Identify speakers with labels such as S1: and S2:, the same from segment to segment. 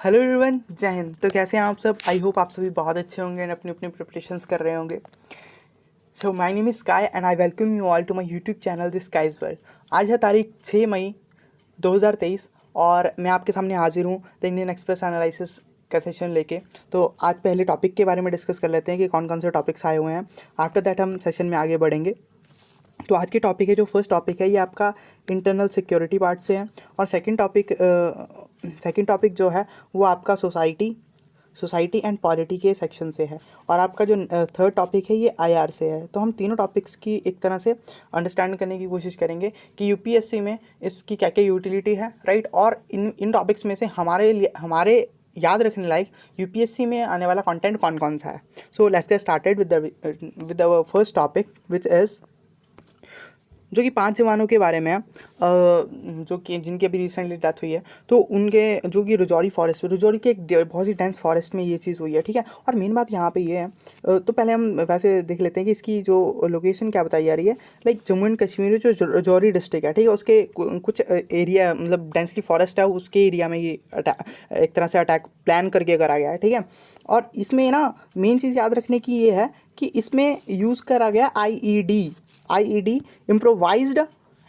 S1: Hello everyone, जय हिंद। तो कैसे हैं आप सब? आई होप आप सभी बहुत अच्छे होंगे एंड अपनी अपनी प्रिपरेशंस कर रहे होंगे। So my name is Sky and I welcome you all to my YouTube channel the Sky's world. आज है तारीख 6 मई 2023 और मैं आपके सामने हाजिर हूँ द इंडियन एक्सप्रेस एनालिसिस का सेशन लेके। तो आज पहले टॉपिक के बारे में डिस्कस कर लेते हैं कि कौन कौन से टॉपिक्स आए हुए हैं। आफ्टर दैट हम सेशन में आगे बढ़ेंगे। तो आज के टॉपिक है, जो फर्स्ट टॉपिक है ये आपका इंटरनल सिक्योरिटी पार्ट से है और सेकंड टॉपिक जो है वो आपका सोसाइटी एंड पॉलिटी के सेक्शन से है और आपका जो थर्ड टॉपिक है ये आईआर से है। तो हम तीनों टॉपिक्स की एक तरह से अंडरस्टैंड करने की कोशिश करेंगे कि यूपीएससी में इसकी क्या क्या यूटिलिटी है, राइट। और इन टॉपिक्स में से हमारे याद रखने लायक यूपीएससी में आने वाला कंटेंट कौन कौन सा है। So let's get started with the first topic which is जो कि 5 जवानों के बारे में है, जो कि जिनकी अभी रिसेंटली डेथ हुई है। तो उनके जो कि रजौरी के एक बहुत ही डेंस फॉरेस्ट में ये चीज़ हुई है, ठीक है। और मेन बात यहाँ पे ये है, तो पहले हम वैसे देख लेते हैं कि इसकी जो लोकेशन क्या बताई जा रही है। लाइक जम्मू एंड कश्मीर जो रजौरी डिस्ट्रिक्ट है, ठीक है, उसके कुछ एरिया मतलब डेंसली फॉरेस्ट है, उसके एरिया में ये एक तरह से अटैक प्लान करके करा गया है, ठीक है। और इसमें ना मेन चीज़ याद रखने की ये है कि इसमें यूज़ करा गया आईईडी इम्प्रोवाइज्ड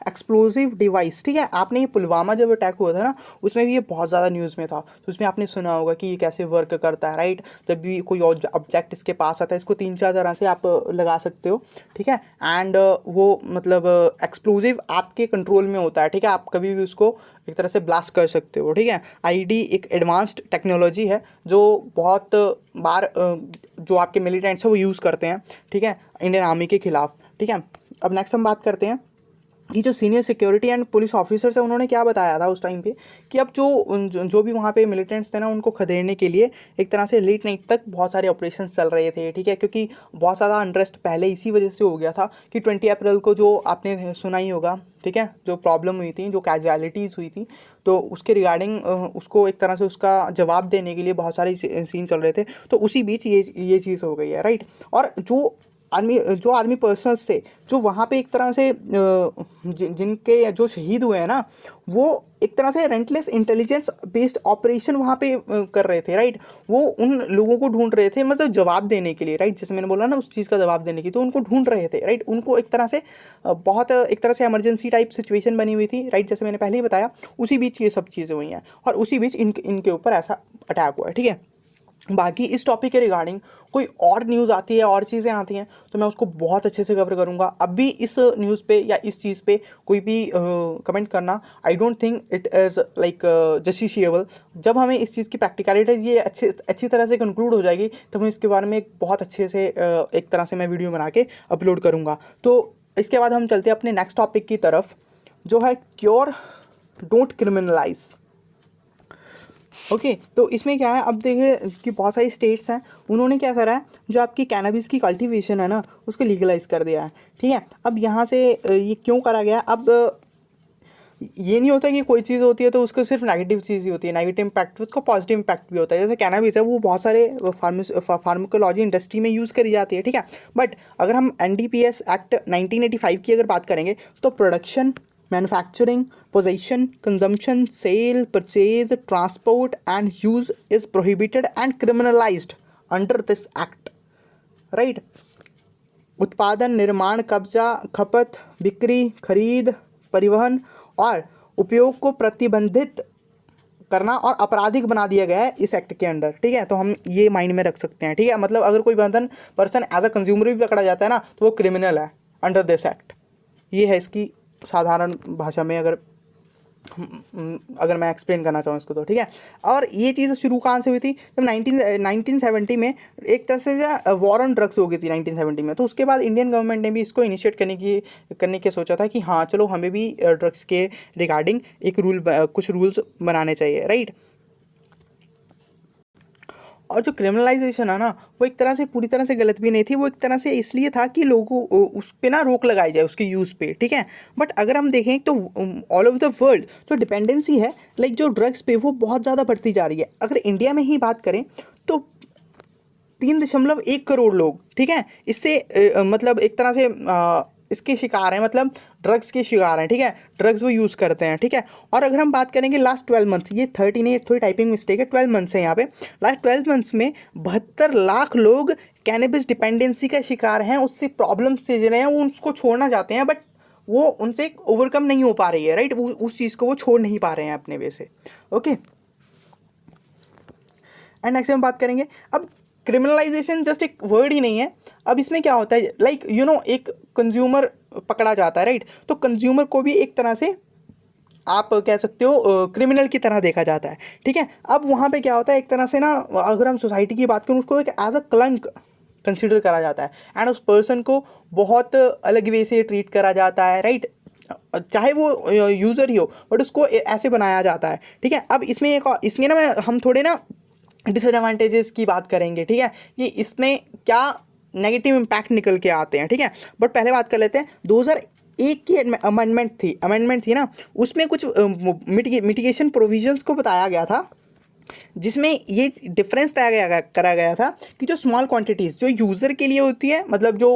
S1: एक्सप्लोजिव डिवाइस, ठीक है। आपने ये पुलवामा जब अटैक हुआ था ना, उसमें भी ये बहुत ज़्यादा न्यूज़ में था। तो उसमें आपने सुना होगा कि ये कैसे वर्क करता है, राइट। जब भी कोई ऑब्जेक्ट इसके पास आता है, इसको 3-4 तरह से आप लगा सकते हो, ठीक है। एंड वो मतलब एक्सप्लोजिव आपके कंट्रोल में होता है, ठीक है। आप कभी भी उसको एक तरह से ब्लास्ट कर सकते हो, ठीक है। आईडी एक एडवांस्ड टेक्नोलॉजी है जो बहुत बार जो आपके मिलिटेंट्स हैं वो यूज़ करते हैं, ठीक है, इंडियन आर्मी के खिलाफ, ठीक है। अब नेक्स्ट हम बात करते हैं कि जो senior security and police officers हैं उन्होंने क्या बताया था उस टाइम पे कि अब जो भी वहाँ पे मिलिटेंट्स थे ना, उनको खदेड़ने के लिए एक तरह से लेट नाइट तक बहुत सारे ऑपरेशंस चल रहे थे, ठीक है। क्योंकि बहुत ज़्यादा अनरेस्ट पहले इसी वजह से हो गया था कि 20 अप्रैल को जो आपने सुना ही होगा, ठीक है, जो प्रॉब्लम हुई थी, जो कैजुअलिटीज़ हुई थी, तो उसके रिगार्डिंग उसको एक तरह से उसका जवाब देने के लिए बहुत सारे सीन चल रहे थे। तो उसी बीच ये चीज़ हो गई है, राइट। और जो आर्मी पर्सनल्स थे जो वहाँ पे एक तरह से जिनके जो शहीद हुए हैं ना, वो एक तरह से रेंटलेस इंटेलिजेंस बेस्ड ऑपरेशन वहाँ पे कर रहे थे, राइट। वो उन लोगों को ढूंढ रहे थे, मतलब जवाब देने के लिए, राइट। जैसे मैंने बोला ना, उस चीज़ का जवाब देने की, तो उनको ढूंढ रहे थे, राइट। उनको एक तरह से बहुत एक तरह से इमरजेंसी टाइप सिचुएशन बनी हुई थी, राइट, जैसे मैंने पहले ही बताया। उसी बीच ये सब चीज़ें हुई हैं और उसी बीच इनके ऊपर ऐसा अटैक हुआ है, ठीक है। बाकी इस टॉपिक के रिगार्डिंग कोई और न्यूज़ आती है, और चीज़ें आती हैं, तो मैं उसको बहुत अच्छे से कवर करूँगा। अब भी इस न्यूज़ पे या इस चीज़ पे कोई भी कमेंट करना, I don't think it is like justiciable. जब हमें इस चीज़ की प्रैक्टिकलिटी ये अच्छी तरह से कंक्लूड हो जाएगी, तो मैं इसके बारे में एक बहुत अच्छे से एक तरह से मैं वीडियो बना के अपलोड करूँगा। तो इसके बाद हम चलते हैं अपने नेक्स्ट टॉपिक की तरफ, जो है क्योर डोंट क्रिमिनलाइज। ओके, तो इसमें क्या है, अब देखिए कि बहुत सारी स्टेट्स हैं, उन्होंने क्या करा है, जो आपकी कैनबिस की कल्टीवेशन है ना, उसको लीगलाइज कर दिया है, ठीक है। अब यहाँ से ये क्यों करा गया? अब ये नहीं होता कि कोई चीज़ होती है तो उसको सिर्फ नेगेटिव चीज़ ही होती है, नेगेटिव इम्पैक्ट, उसका पॉजिटिव इम्पैक्ट भी होता है। जैसे कैनबिस है, वो बहुत सारे फार्माकोलॉजी इंडस्ट्री में यूज़ करी जाती है, ठीक है। बट अगर हम एनडीपीएस एक्ट 1985 की अगर बात करेंगे, तो production, manufacturing, possession, consumption, sale, purchase, transport and use is prohibited and criminalised under this act, right. उत्पादन, निर्माण, कब्जा, खपत, बिक्री, खरीद, परिवहन और उपयोग को प्रतिबंधित करना और आपराधिक बना दिया गया है इस एक्ट के अंडर, ठीक है। तो हम ये माइंड में रख सकते हैं, ठीक है। मतलब अगर कोई पर्सन एज अ कंज्यूमर भी पकड़ा जाता है ना, तो वो क्रिमिनल है अंडर दिस एक्ट। ये है इसकी साधारण भाषा में अगर मैं एक्सप्लेन करना चाहूँ इसको, तो ठीक है। और ये चीज़ शुरू कहाँ से हुई थी? जब 1970 में एक तरह से वॉर ऑन ड्रग्स हो गई थी 1970 में। तो उसके बाद इंडियन गवर्नमेंट ने भी इसको इनिशिएट करने के सोचा था कि हाँ चलो, हमें भी ड्रग्स के रिगार्डिंग कुछ रूल्स बनाने चाहिए, राइट। और जो क्रिमिनलाइजेशन है ना, वो एक तरह से पूरी तरह से गलत भी नहीं थी। वो एक तरह से इसलिए था कि लोगों उस पे ना रोक लगाई जाए उसके यूज़ पे, ठीक है। बट अगर हम देखें तो ऑल ओवर द वर्ल्ड जो डिपेंडेंसी है लाइक जो ड्रग्स पे, वो बहुत ज़्यादा बढ़ती जा रही है। अगर इंडिया में ही बात करें तो 3.1 करोड़ लोग, ठीक है, इससे मतलब एक तरह से इसके शिकार हैं, मतलब ड्रग्स के शिकार हैं, ठीक है, ड्रग्स वो यूज़ करते हैं, ठीक है। और अगर हम बात करेंगे लास्ट 12 मंथ, ये 13 नहीं, थोड़ी टाइपिंग मिस्टेक है, 12 मंथ्स है यहाँ पे, लास्ट 12 मंथ्स में 72 लाख लोग कैनबिस डिपेंडेंसी का शिकार हैं, उससे प्रॉब्लम से रहे हैं, वो उसको छोड़ना चाहते हैं, बट वो उनसे ओवरकम नहीं हो पा रही है, राइट, वो उस चीज़ को वो छोड़ नहीं पा रहे हैं अपने वे से, ओके। एंड नेक्स्ट हम बात करेंगे, अब क्रिमिनलाइजेशन जस्ट एक वर्ड ही नहीं है, अब इसमें क्या होता है, लाइक यू नो, एक कंज्यूमर पकड़ा जाता है, राइट, तो कंज्यूमर को भी एक तरह से आप कह सकते हो क्रिमिनल की तरह देखा जाता है, ठीक है। अब वहाँ पे क्या होता है, एक तरह से ना, अगर हम सोसाइटी की बात करें, उसको एक एज अ कलंक कंसिडर करा जाता है, एंड उस पर्सन को बहुत अलग वे से ट्रीट करा जाता है, राइट, चाहे वो यूज़र ही हो, बट उसको ऐसे बनाया जाता है, ठीक है। अब इसमें ना हम थोड़े ना डिसएडवांटेजेस की बात करेंगे, ठीक है, कि इसमें क्या नेगेटिव इम्पैक्ट निकल के आते हैं, ठीक है। बट पहले बात कर लेते हैं, 2001 की अमेंडमेंट थी ना, उसमें कुछ मिटिगेशन प्रोविजंस को बताया गया था, जिसमें ये डिफरेंस करा गया था कि जो स्मॉल क्वांटिटीज़ जो यूज़र के लिए होती है, मतलब जो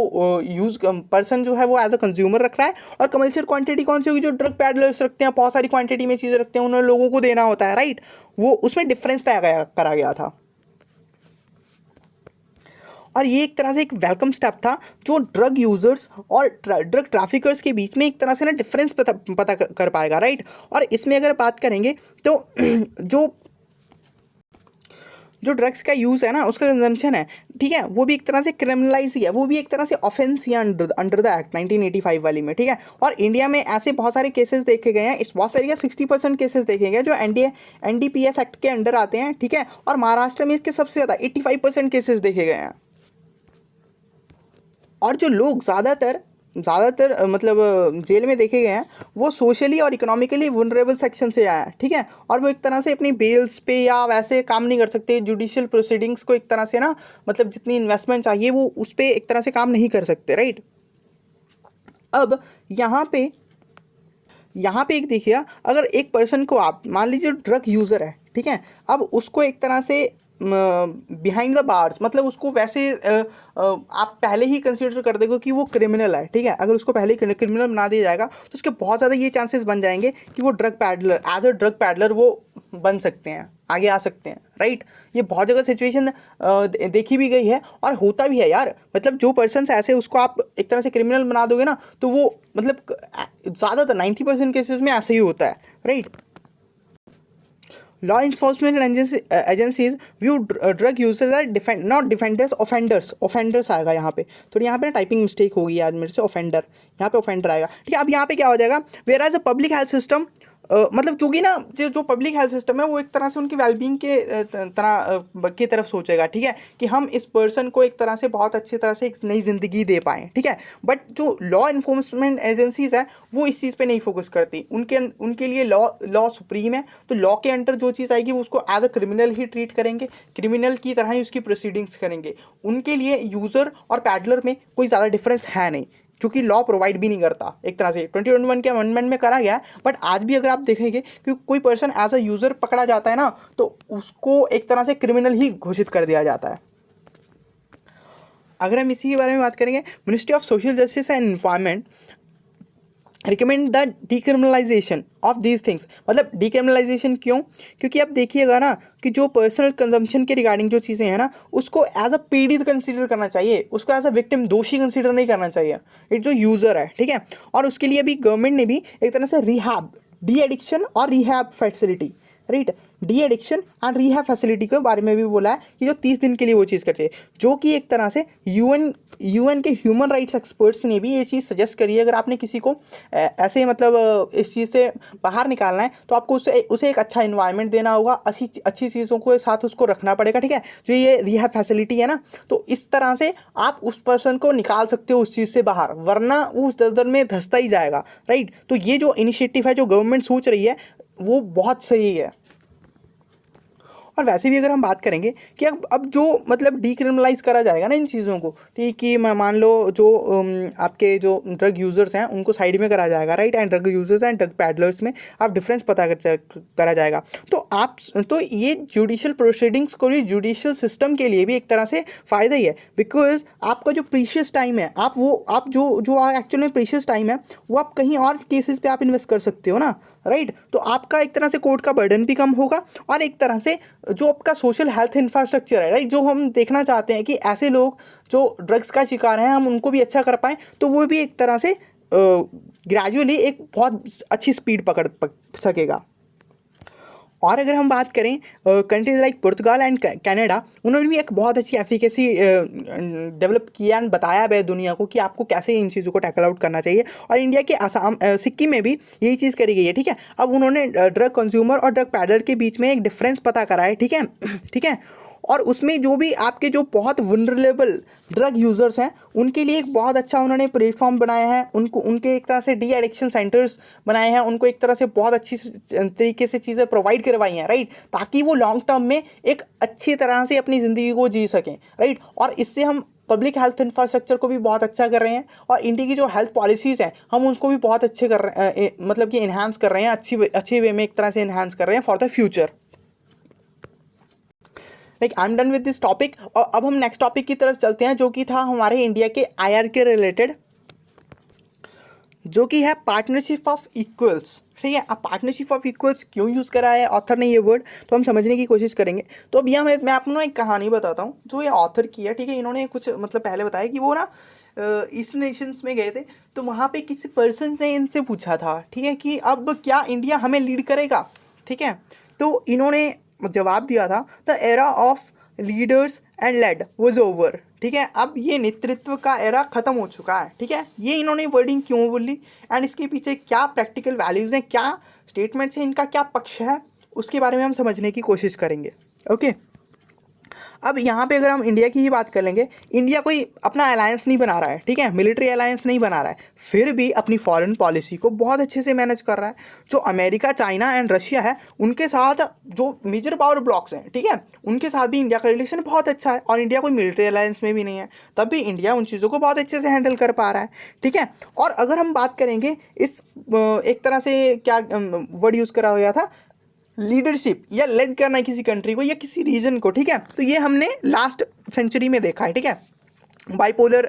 S1: पर्सन जो है वो एज अ कंज्यूमर रख रहा है, और कमर्शियल क्वांटिटी कौन सी होगी, जो ड्रग पैडलर्स रखते हैं, बहुत सारी क्वांटिटी में चीज़ें रखते हैं, उन्हें लोगों को देना होता है, राइट, वो उसमें डिफरेंस करा गया था। और ये एक तरह से एक वेलकम स्टेप था, जो ड्रग यूज़र्स और ड्रग ट्रैफिकर्स के बीच में एक तरह से ना डिफरेंस पता कर पाएगा, राइट। और इसमें अगर बात करेंगे तो जो ड्रग्स का यूज़ है ना, उसका कंजम्पशन है, ठीक है, वो भी एक तरह से क्रिमिनलाइज ही है, वो भी एक तरह से ऑफेंस ही है अंडर द एक्ट 1985 वाली में, ठीक है। और इंडिया में ऐसे बहुत सारे केसेस देखे गए हैं, इस बहुत सारे 60% केसेस देखे गए जो NDPS एक्ट के अंडर आते हैं, ठीक है। और महाराष्ट्र में इसके सबसे ज़्यादा 85% केसेस देखे गए हैं। और जो लोग ज़्यादातर मतलब जेल में देखे गए हैं, वो सोशली और इकोनॉमिकली वनरेबल सेक्शन से आए हैं, ठीक है। और वो एक तरह से अपनी बेल्स पे या वैसे काम नहीं कर सकते, जुडिशियल प्रोसीडिंग्स को एक तरह से ना, मतलब जितनी इन्वेस्टमेंट चाहिए वो उस पर एक तरह से काम नहीं कर सकते, राइट। अब यहाँ पे एक देखिए, अगर एक पर्सन को आप मान लीजिए ड्रग यूज़र है, ठीक है, अब उसको एक तरह से बिहाइंड द बार्स, मतलब उसको वैसे आप पहले ही कंसिडर कर देंगे कि वो क्रिमिनल है, ठीक है। अगर उसको पहले ही क्रिमिनल बना दिया जाएगा तो उसके बहुत ज़्यादा ये चांसेस बन जाएंगे कि वो एज अ ड्रग पैडलर वो बन सकते हैं, आगे आ सकते हैं, राइट। ये बहुत जगह सिचुएशन देखी भी गई है और होता भी है यार, मतलब जो पर्सन ऐसे उसको आप एक तरह से क्रिमिनल बना दोगे ना, तो वो मतलब ज़्यादातर 90% केसेस में ऐसे ही होता है, right. Law enforcement agencies view drug users as not defenders, offenders आएगा यहाँ पे, थोड़ी यहाँ पे ना टाइपिंग मिस्टेक होगी आज मेरे से, ऑफेंडर, यहाँ पे ऑफेंडर आएगा, ठीक है। अब यहाँ पे क्या हो जाएगा, whereas a public health system, मतलब चूँकि ना जो पब्लिक हेल्थ सिस्टम है वो एक तरह से उनकी वेलबींग के की तरफ सोचेगा, ठीक है, कि हम इस पर्सन को एक तरह से बहुत अच्छी तरह से एक नई ज़िंदगी दे पाएँ, ठीक है। बट जो लॉ इन्फोर्समेंट एजेंसीज़ है वो इस चीज़ पे नहीं फोकस करती, उनके लिए लॉ सुप्रीम है, तो लॉ के अंडर जो चीज़ आएगी वो उसको एज अ क्रिमिनल ही ट्रीट करेंगे, क्रिमिनल की तरह ही उसकी प्रोसीडिंग्स करेंगे। उनके लिए यूज़र और पैडलर में कोई ज़्यादा डिफरेंस है नहीं, क्योंकि लॉ प्रोवाइड भी नहीं करता, एक तरह से 2021 के अमेंडमेंट में करा गया है, बट आज भी अगर आप देखेंगे कि कोई पर्सन एज अ यूज़र पकड़ा जाता है ना, तो उसको एक तरह से क्रिमिनल ही घोषित कर दिया जाता है। अगर हम इसी के बारे में बात करेंगे, ministry of social justice and environment recommend the decriminalisation of these things, मतलब डीक्रिमिनलाइजेशन क्यों, क्योंकि आप देखिएगा ना कि जो पर्सनल कंजम्पशन के रिगार्डिंग जो चीज़ें हैं ना, उसको एज अ पीड़ित कंसीडर करना चाहिए, उसको एज अ विक्टिम, दोषी कंसीडर नहीं करना चाहिए, इट जो यूज़र है, ठीक है। और उसके लिए अभी गवर्नमेंट ने भी एक तरह से डी एडिक्शन और rehab facility, right, de addiction and rehab facility के बारे में भी बोला है कि जो 30 दिन के लिए वो चीज़ करते हैं, जो कि एक तरह से यूएन के ह्यूमन राइट्स एक्सपर्ट्स ने भी ये चीज़ सजेस्ट करी है। अगर आपने किसी को ऐसे मतलब इस चीज़ से बाहर निकालना है तो आपको उसे एक अच्छा इन्वायरमेंट देना होगा, अच्छी चीज़ों को साथ उसको रखना पड़ेगा, ठीक है। जो ये रिहैब फैसिलिटी है ना, तो इस तरह से आप उस पर्सन को निकाल सकते हो उस चीज़ से बाहर, वरना उस दलदल में धंसता ही जाएगा, राइट। तो ये जो इनिशिएटिव है जो गवर्नमेंट सोच रही है वो बहुत सही है। और वैसे भी अगर हम बात करेंगे कि अब जो मतलब डीक्रिमिनलाइज करा जाएगा ना इन चीज़ों को, ठीक, कि मान लो जो आपके जो ड्रग यूज़र्स हैं उनको साइड में करा जाएगा, right, and drug users and drug peddlers में आप डिफरेंस पता करा जाएगा, तो आप तो ये जुडिशल प्रोसीडिंग्स को भी जुडिशल सिस्टम के लिए भी एक तरह से फ़ायदा ही है, बिकॉज आपका जो प्रीशियस टाइम है आप जो एक्चुअल में प्रीशियस टाइम है वो आप कहीं और केसेस पे आप इन्वेस्ट कर सकते हो ना, राइट। तो आपका एक तरह से कोर्ट का बर्डन भी कम होगा, और एक तरह से जो आपका सोशल हेल्थ इंफ्रास्ट्रक्चर है, राइट, जो हम देखना चाहते हैं कि ऐसे लोग जो ड्रग्स का शिकार हैं हम उनको भी अच्छा कर पाएँ, तो वो भी एक तरह से ग्रेजुअली एक बहुत अच्छी स्पीड पकड़ सकेगा। और अगर हम बात करें countries like Portugal and Canada, उन्होंने भी एक बहुत अच्छी एफिकेसी डेवलप किया एंड बताया है दुनिया को कि आपको कैसे इन चीज़ों को टैकल आउट करना चाहिए। और इंडिया के आसाम सिक्किम में भी यही चीज़ करी गई है, ठीक है। अब उन्होंने ड्रग कंज्यूमर और ड्रग पैडलर के बीच में एक डिफरेंस पता करा है, ठीक है ठीक है। और उसमें जो भी आपके जो बहुत वनरेबल ड्रग यूज़र्स हैं उनके लिए एक बहुत अच्छा उन्होंने प्लेटफॉर्म बनाया है, उनको उनके एक तरह से डी एडिक्शन सेंटर्स बनाए हैं, उनको एक तरह से बहुत अच्छी तरीके से चीज़ें प्रोवाइड करवाई हैं, राइट, ताकि वो लॉन्ग टर्म में एक अच्छी तरह से अपनी ज़िंदगी को जी सकें, राइट। और इससे हम पब्लिक हेल्थ इंफ्रास्ट्रक्चर को भी बहुत अच्छा कर रहे हैं, और इंडिया की जो हेल्थ पॉलिसीज़ हैं हम उसको भी बहुत अच्छे कर रहे हैं, मतलब कि इन्हांस कर रहे हैं, अच्छी वे में एक तरह से इन्हांस कर रहे हैं for the future. Like I am done with this topic, और अब हम नेक्स्ट टॉपिक की तरफ चलते हैं जो कि था हमारे इंडिया के आईआर के रिलेटेड, जो कि है पार्टनरशिप ऑफ इक्वल्स, ठीक है। अब पार्टनरशिप ऑफ इक्वल्स क्यों यूज़ करा है ऑथर ने ये वर्ड, तो हम समझने की कोशिश करेंगे। तो अब यहाँ मैं आपको ना एक कहानी बताता हूँ जो ये ऑथर की है, ठीक है। इन्होंने कुछ मतलब पहले बताया कि वो ना ईस्ट नेशंस में गए थे, तो वहाँ पे किसी पर्सन ने इनसे पूछा था, ठीक है, कि अब क्या इंडिया हमें लीड करेगा, ठीक है। तो इन्होंने जवाब दिया था the era of leaders and led was over, ठीक है। अब ये नेतृत्व का एरा ख़त्म हो चुका है, ठीक है। ये इन्होंने वर्डिंग क्यों बोली एंड इसके पीछे क्या प्रैक्टिकल वैल्यूज़ हैं, क्या स्टेटमेंट्स हैं, इनका क्या पक्ष है, उसके बारे में हम समझने की कोशिश करेंगे, ओके। अब यहाँ पे अगर हम इंडिया की ही बात कर लेंगे, इंडिया कोई अपना अलायंस नहीं बना रहा है, ठीक है, मिलिट्री अलायंस नहीं बना रहा है, फिर भी अपनी फॉरेन पॉलिसी को बहुत अच्छे से मैनेज कर रहा है। जो अमेरिका, चाइना एंड रशिया है उनके साथ जो मेजर पावर ब्लॉक्स हैं, ठीक है, उनके साथ भी इंडिया का रिलेशन बहुत अच्छा है, और इंडिया कोई मिलिट्री अलायंस में भी नहीं है, तब भी इंडिया उन चीज़ों को बहुत अच्छे से हैंडल कर पा रहा है, ठीक है। और अगर हम बात करेंगे इस एक तरह से क्या वर्ड यूज़ करा गया था, लीडरशिप या लेड करना किसी कंट्री को या किसी रीजन को, ठीक है, तो ये हमने लास्ट सेंचुरी में देखा है, ठीक है। बाइपोलर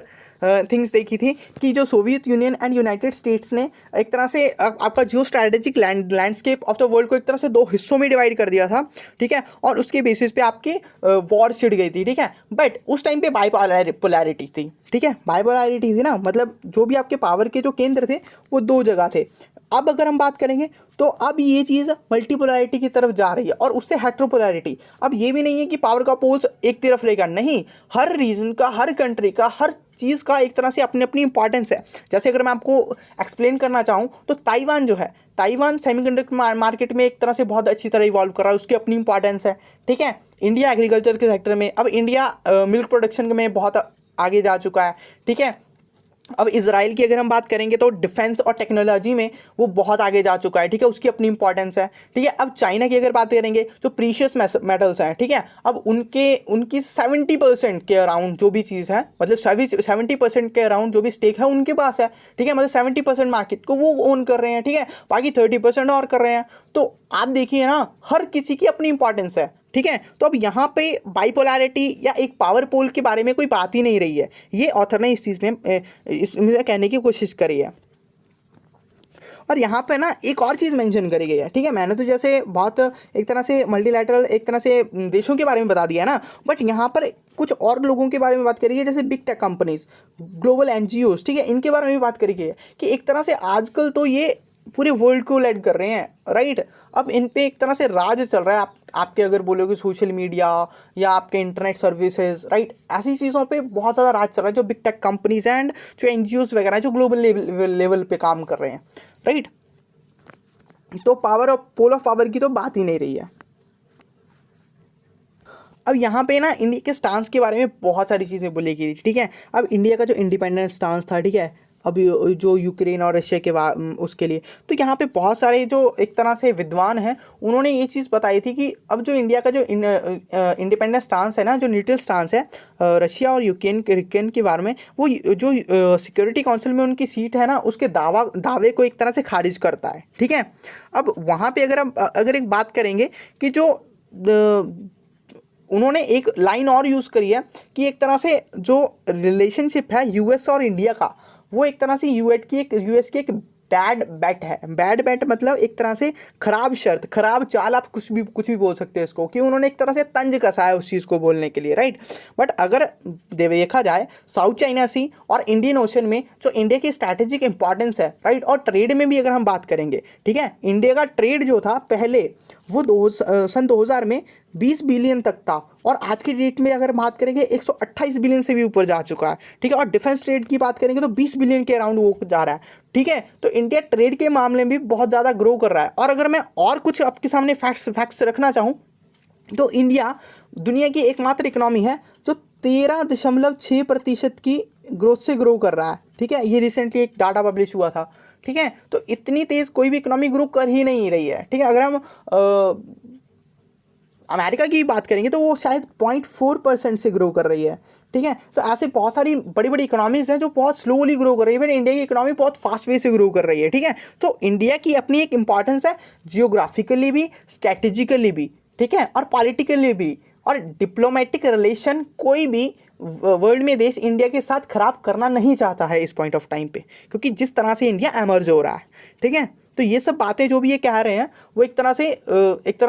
S1: थिंग्स देखी थी कि जो Soviet union and United states ने एक तरह से आपका जो strategic landscape of the world को एक तरह से दो हिस्सों में डिवाइड कर दिया था, ठीक है, और उसके बेसिस पे आपकी वॉर छिड़ गई थी, ठीक है। बट उस टाइम पे बाइपोलैरिटी थी, ठीक है, बाइपोलैरिटी थी ना, मतलब जो भी आपके पावर के जो केंद्र थे वो दो जगह थे। अब अगर हम बात करेंगे तो अब ये चीज़ मल्टीपोलैरिटी की तरफ जा रही है, और उससे हेट्रोपोलैरिटी। अब ये भी नहीं है कि पावर का पोल्स एक तरफ रहेगा, नहीं, हर रीजन का, हर कंट्री का, हर चीज़ का एक तरह से अपनी अपनी इंपॉर्टेंस है। जैसे अगर मैं आपको एक्सप्लेन करना चाहूँ तो ताइवान जो है, ताइवान सेमीकंडक्टर मार्केट में एक तरह से बहुत अच्छी तरह इवॉल्व कर रहा है, उसकी अपनी इंपॉर्टेंस है, ठीक है। इंडिया एग्रीकल्चर के सेक्टर में, अब इंडिया मिल्क प्रोडक्शन में बहुत आगे जा चुका है, ठीक है। अब इजराइल की अगर हम बात करेंगे तो डिफेंस और टेक्नोलॉजी में वो बहुत आगे जा चुका है, ठीक है, उसकी अपनी इंपॉर्टेंस है, ठीक है। अब चाइना की अगर बात करेंगे तो प्रीशियस मेटल्स हैं, ठीक है, अब उनकी 70% के अराउंड जो भी चीज़ है, मतलब 70% के अराउंड जो भी स्टेक है उनके पास है, ठीक है, मतलब 70% मार्केट को वो ओन कर रहे हैं, ठीक है, बाकी 30% और कर रहे हैं। तो आप देखिए ना, हर किसी की अपनी इंपॉर्टेंस है, ठीक है। तो अब यहाँ पे बाइपोलैरिटी या एक पावर पोल के बारे में कोई बात ही नहीं रही है, ये ऑथर ने इस चीज़ में इसमें कहने की कोशिश करी है। और यहाँ पे ना एक और चीज़ मेंशन करी गई है, ठीक है। मैंने तो जैसे बहुत एक तरह से मल्टीलैटरल एक तरह से देशों के बारे में बता दिया ना, बट यहाँ पर कुछ और लोगों के बारे में बात करी है, जैसे big tech companies, global NGOs, ठीक है, इनके बारे में भी बात करी गई है कि एक तरह से आजकल तो ये पूरे वर्ल्ड को लीड कर रहे हैं, राइट। अब इन पे एक तरह से राज चल रहा है, आपके अगर बोलोगे सोशल मीडिया या आपके इंटरनेट सर्विसेज, राइट, ऐसी चीज़ों पे बहुत ज़्यादा राज चल रहा है, जो बिग टेक कंपनीज एंड जो एनजीओज वगैरह हैं जो ग्लोबल लेवल पे काम कर रहे हैं, राइट। तो power of pole of power की तो बात ही नहीं रही है। अब यहाँ पे ना इंडिया के स्टांस के बारे में बहुत सारी चीज़ें बोली गई थी, ठीक है। अब इंडिया का जो इंडिपेंडेंस स्टांस था, ठीक है, अभी जो यूक्रेन और रशिया के उसके लिए। तो यहाँ पे बहुत सारे जो एक तरह से विद्वान हैं उन्होंने ये चीज़ बताई थी कि अब जो इंडिया का जो इंडिपेंडेंट स्टांस है ना, जो न्यूट्रल स्टांस है रशिया और यूक्रेन के बारे में, वो जो सिक्योरिटी काउंसिल में उनकी सीट है ना, उसके दावे को एक तरह से खारिज करता है। ठीक है, अब वहाँ पे अगर एक बात करेंगे कि जो उन्होंने एक लाइन और यूज़ करी है कि एक तरह से जो रिलेशनशिप है यूएस और इंडिया का, वो एक तरह से यूएस की एक बैड बैट है। बैड बैट मतलब एक तरह से खराब शर्त, खराब चाल, आप कुछ भी बोल सकते हैं इसको, कि उन्होंने एक तरह से तंज कसा है उस चीज़ को बोलने के लिए, राइट। बट अगर देखा जाए साउथ चाइना सी और इंडियन ओशन में जो इंडिया की स्ट्रैटेजिक इंपॉर्टेंस है, राइट, और ट्रेड में भी अगर हम बात करेंगे, ठीक है, इंडिया का ट्रेड जो था पहले वो सन 2000 में 20 बिलियन तक था, और आज की डेट में अगर बात करेंगे 128 बिलियन से भी ऊपर जा चुका है। ठीक है, और डिफेंस ट्रेड की बात करेंगे तो 20 बिलियन के अराउंड वो जा रहा है। ठीक है, तो इंडिया ट्रेड के मामले में भी बहुत ज़्यादा ग्रो कर रहा है। और अगर मैं और कुछ आपके सामने फैक्ट्स रखना चाहूँ तो इंडिया दुनिया की एकमात्र इकोनॉमी है जो 13.6% की ग्रोथ से ग्रो कर रहा है। ठीक है, ये रिसेंटली एक डाटा पब्लिश हुआ था। ठीक है, तो इतनी तेज़ कोई भी इकोनॉमी ग्रो कर ही नहीं रही है। ठीक है, अगर हम अमेरिका की बात करेंगे तो वो शायद 0.4% से ग्रो कर रही है। ठीक है, तो ऐसे बहुत सारी बड़ी बड़ी इकोनॉमीज़ हैं जो बहुत स्लोली ग्रो कर रही है, बट इंडिया की इकोनॉमी बहुत फास्ट वे से ग्रो कर रही है। ठीक है, तो इंडिया की अपनी एक इंपॉर्टेंस है जियोग्राफिकली भी, स्ट्रैटेजिकली भी, ठीक है, और पॉलिटिकली भी, और डिप्लोमेटिक रिलेशन कोई भी वर्ल्ड में देश इंडिया के साथ खराब करना नहीं चाहता है इस पॉइंट ऑफ टाइम पे, क्योंकि जिस तरह से इंडिया एमर्ज हो रहा है। ठीक है, तो ये सब बातें जो भी ये कह रहे हैं वो एक तरह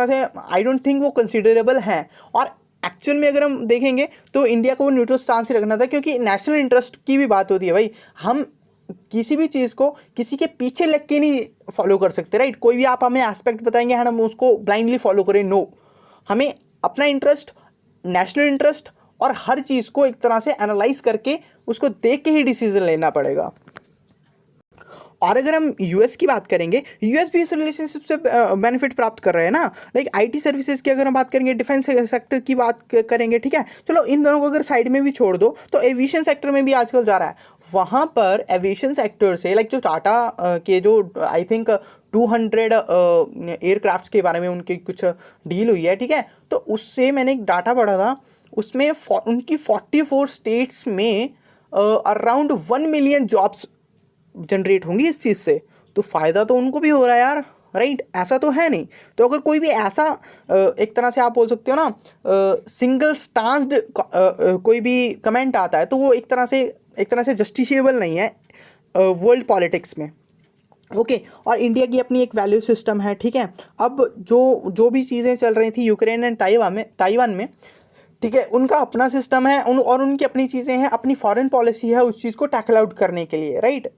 S1: से आई डोंट थिंक वो कंसिडरेबल हैं। और एक्चुअल में अगर हम देखेंगे तो इंडिया को न्यूट्रल स्टांस ही रखना था, क्योंकि नेशनल इंटरेस्ट की भी बात होती है भाई। हम किसी भी चीज़ को किसी के पीछे लग के नहीं फॉलो कर सकते, राइट। कोई भी आप हमें एस्पेक्ट बताएंगे हम उसको ब्लाइंडली फॉलो करें, नो। हमें अपना इंटरेस्ट, नेशनल इंटरेस्ट और हर चीज़ को एक तरह से एनालाइज करके उसको देख के ही डिसीजन लेना पड़ेगा। और अगर हम यूएस की बात करेंगे, यूएस भी इस रिलेशनशिप से बेनिफिट प्राप्त कर रहे हैं ना। लाइक आईटी सर्विसेज की अगर हम बात करेंगे, डिफेंस सेक्टर की बात करेंगे, ठीक है, चलो इन दोनों को अगर साइड में भी छोड़ दो तो एविएशन सेक्टर में भी आजकल जा रहा है। वहाँ पर एविएशन सेक्टर से लाइक जो टाटा के जो आई थिंक 200 एयरक्राफ्ट्स के बारे में उनकी कुछ डील हुई है, ठीक है, तो उससे मैंने एक डाटा पढ़ा था, उसमें उनकी 44 स्टेट्स में अराउंड 1 मिलियन जॉब्स जनरेट होंगी इस चीज़ से। तो फ़ायदा तो उनको भी हो रहा है यार, राइट। ऐसा तो है नहीं। तो अगर कोई भी ऐसा एक तरह से आप बोल सकते हो ना सिंगल स्टांस्ड कोई भी कमेंट आता है तो वो एक तरह से जस्टिशिएबल नहीं है वर्ल्ड पॉलिटिक्स में। ओके, और इंडिया की अपनी एक वैल्यू सिस्टम है, ठीक है। अब जो भी चीज़ें चल रही थी यूक्रेन एंड ताइवान में, ठीक है, उनका अपना सिस्टम है और उनकी अपनी चीज़ें हैं, अपनी फॉरेन पॉलिसी है उस चीज़ को टैकल आउट करने के लिए, राइट।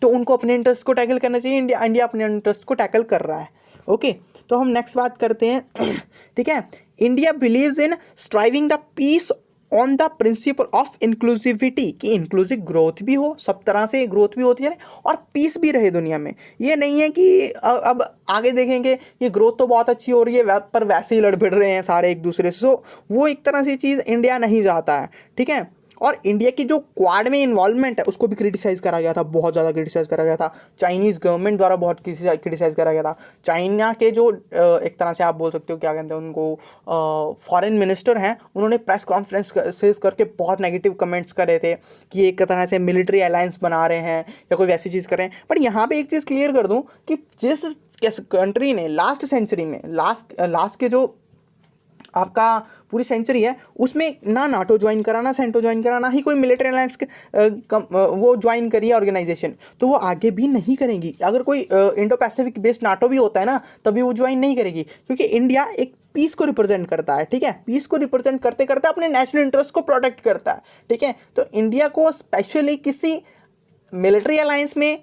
S1: तो उनको अपने इंटरेस्ट को टैकल करना चाहिए, इंडिया अपने इंटरेस्ट को टैकल कर रहा है। ओके, तो हम नेक्स्ट बात करते हैं। ठीक है, India believes in striving the peace on the principle of inclusivity, कि इंक्लूसिव ग्रोथ भी हो, सब तरह से ग्रोथ भी होती है और पीस भी रहे दुनिया में। ये नहीं है कि अब आगे देखेंगे कि ग्रोथ तो बहुत अच्छी हो रही है पर वैसे ही लड़ भिड़ रहे हैं सारे एक दूसरे से। सो वो एक तरह से चीज़ इंडिया नहीं चाहता है, ठीक है। और इंडिया की जो क्वाड में इन्वॉल्वमेंट है उसको भी क्रिटिसाइज़ करा गया था, बहुत ज़्यादा क्रिटिसाइज़ करा गया था। चाइनीज़ गवर्नमेंट द्वारा बहुत क्रिटिसाइज़ करा गया था। चाइना के जो एक तरह से आप बोल सकते हो क्या कहते हैं उनको, फॉरेन मिनिस्टर हैं, उन्होंने प्रेस कॉन्फ्रेंस करके बहुत नेगेटिव कमेंट्स करे थे कि एक तरह से मिलिट्री अलायंस बना रहे हैं या कोई वैसी चीज़ कर रहे हैं। बट यहाँ पर एक चीज़ क्लियर कर दूँ कि जिस कंट्री ने लास्ट सेंचुरी में लास्ट के जो आपका पूरी सेंचुरी है उसमें ना नाटो ज्वाइन करा, ना सेंटो ज्वाइन करा, ना ही कोई मिलिट्री अलायंस वो ज्वाइन करी ऑर्गेनाइजेशन, तो वो आगे भी नहीं करेंगी। अगर कोई इंडो पैसिफिक बेस्ड नाटो भी होता है ना तभी वो ज्वाइन नहीं करेगी, क्योंकि इंडिया एक पीस को रिप्रेजेंट करता है, ठीक है। पीस को रिप्रेजेंट करते करते अपने नेशनल इंटरेस्ट को प्रोटेक्ट करता है, ठीक है। तो इंडिया को स्पेशली किसी मिलिट्री अलायंस में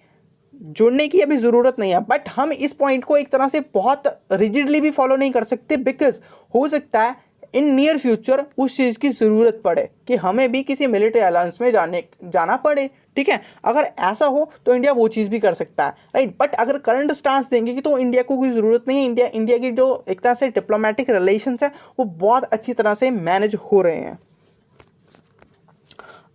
S1: जुड़ने की अभी ज़रूरत नहीं है। बट हम इस पॉइंट को एक तरह से बहुत रिजिडली भी फॉलो नहीं कर सकते, बिकॉज हो सकता है इन नियर फ्यूचर उस चीज़ की ज़रूरत पड़े कि हमें भी किसी मिलिट्री अलायंस में जाना पड़े, ठीक है। अगर ऐसा हो तो इंडिया वो चीज़ भी कर सकता है, राइट। बट अगर करंट स्टांस देंगे कि तो इंडिया को कोई ज़रूरत नहीं है, इंडिया की जो एक तरह से डिप्लोमेटिक रिलेशंस है वो बहुत अच्छी तरह से मैनेज हो रहे हैं।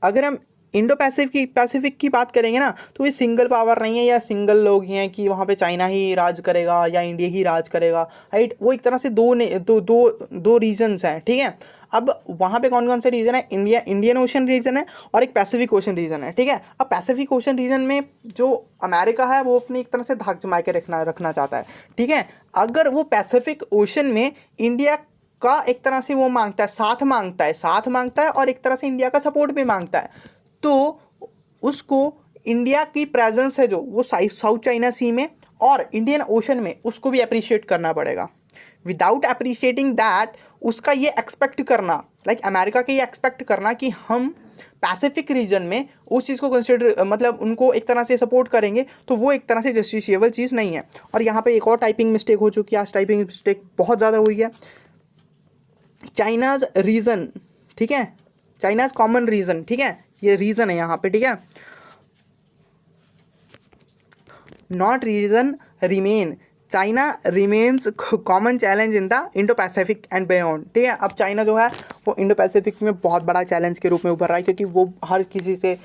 S1: अगर हम इंडो पैसिफिक की बात करेंगे ना, तो ये सिंगल पावर नहीं है या सिंगल लोग ही हैं कि वहाँ पे चाइना ही राज करेगा या इंडिया ही राज करेगा, राइट। वो एक तरह से दो रीजन्स हैं, ठीक है। अब वहाँ पे कौन कौन से रीजन है, इंडियन ओशन रीजन है और एक पैसिफिक ओशन रीजन है, ठीक है। अब पैसिफिक ओशन रीजन में जो अमेरिका है वो अपनी एक तरह से धाक जमा के रखना चाहता है, ठीक है। अगर वो पैसिफिक ओशन में इंडिया का एक तरह से वो मांगता है, साथ मांगता है और एक तरह से इंडिया का सपोर्ट भी मांगता है, तो उसको इंडिया की प्रेजेंस है जो वो साउथ चाइना सी में और इंडियन ओशन में, उसको भी अप्रिशिएट करना पड़ेगा। विदाउट अप्रिशिएटिंग दैट, उसका ये एक्सपेक्ट करना, लाइक अमेरिका का ये एक्सपेक्ट करना कि हम पैसिफिक रीजन में उस चीज़ को कंसिडर, मतलब उनको एक तरह से सपोर्ट करेंगे, तो वो एक तरह से जस्टिफिएबल चीज़ नहीं है। और यहाँ पे एक और टाइपिंग मिस्टेक हो चुकी है, आज टाइपिंग मिस्टेक बहुत ज़्यादा हुई है। चाइनाज रीजन, ठीक है, चाइनाज कॉमन रीजन, ठीक है, ये रीजन है यहाँ पे, ठीक है, not reason remain, China remains common challenge in the Indo Pacific and beyond, ठीक है। अब चाइना जो है वो इंडो पैसिफिक में बहुत बड़ा चैलेंज के रूप में उभर रहा है, क्योंकि वो हर किसी से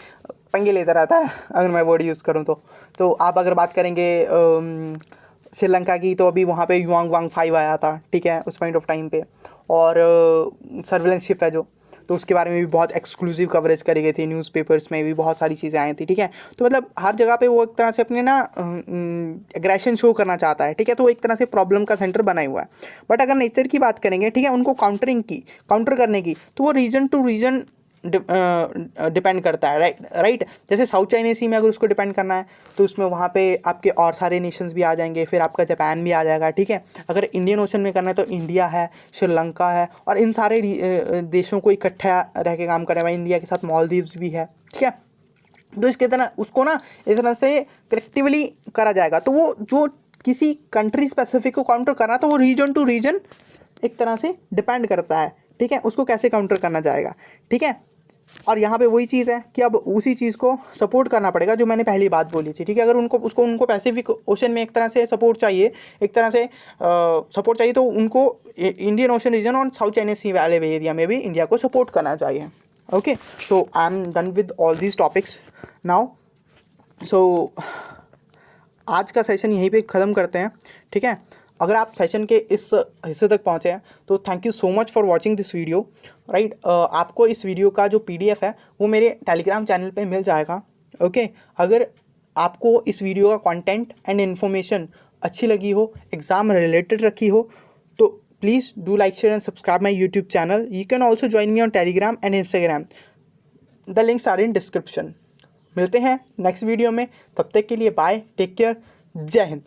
S1: पंगे लेता रहता है, अगर मैं वर्ड यूज़ करूँ तो आप अगर बात करेंगे श्रीलंका की, तो अभी वहाँ पे युआंग वांग 5 आया था, ठीक है, उस पॉइंट ऑफ टाइम पे, और सर्विलेंस शिप है जो, तो उसके बारे में भी बहुत एक्सक्लूसिव कवरेज करी गई थी, न्यूज़पेपर्स में भी बहुत सारी चीज़ें आई थी, ठीक है। तो मतलब हर जगह पे वो एक तरह से अपने ना एग्रेशन शो करना चाहता है, ठीक है, तो एक तरह से प्रॉब्लम का सेंटर बना हुआ है। बट अगर नेचर की बात करेंगे, ठीक है, उनको काउंटर करने की, तो वो रीजन टू रीजन डिपेंड करता है, राइट। जैसे साउथ चाइना सी में अगर उसको डिपेंड करना है, तो उसमें वहाँ पे आपके और सारे नेशंस भी आ जाएंगे, फिर आपका जापान भी आ जाएगा, ठीक है। अगर इंडियन ओशन में करना है तो इंडिया है, श्रीलंका है, और इन सारे देशों को इकट्ठा रह के काम करने वाला, इंडिया के साथ मालदीव्स भी है, ठीक है। तो इसके तरह उसको ना इस तरह से कलेक्टिवली करा जाएगा। तो वो जो किसी कंट्री स्पेसिफिक को काउंटर करना, तो वो रीजन टू रीजन एक तरह से डिपेंड करता है, ठीक है, उसको कैसे काउंटर करना जाएगा, ठीक है। और यहाँ पे वही चीज़ है कि अब उसी चीज़ को सपोर्ट करना पड़ेगा जो मैंने पहली बात बोली थी, ठीक है। अगर उनको पैसिफिक ओशन में एक तरह से सपोर्ट चाहिए, तो उनको इंडियन ओशन रीजन और साउथ चाइना सी वाले एरिया में भी इंडिया को सपोर्ट करना चाहिए। Okay, so I am done with all these topics now. So आज का सेशन यहीं पे ख़त्म करते हैं, ठीक है। अगर आप सेशन के इस हिस्से तक पहुँचे हैं तो thank you so much for watching this video, right. आपको इस वीडियो का जो PDF है वो मेरे टेलीग्राम चैनल पे मिल जाएगा, ओके। अगर आपको इस वीडियो का कंटेंट एंड इन्फॉर्मेशन अच्छी लगी हो, एग्ज़ाम रिलेटेड रखी हो, तो please do like, share and subscribe my YouTube channel. You can also join me on Telegram and Instagram, the links are in description. मिलते हैं नेक्स्ट वीडियो में, तब तक के लिए बाय, टेक केयर, जय हिंद।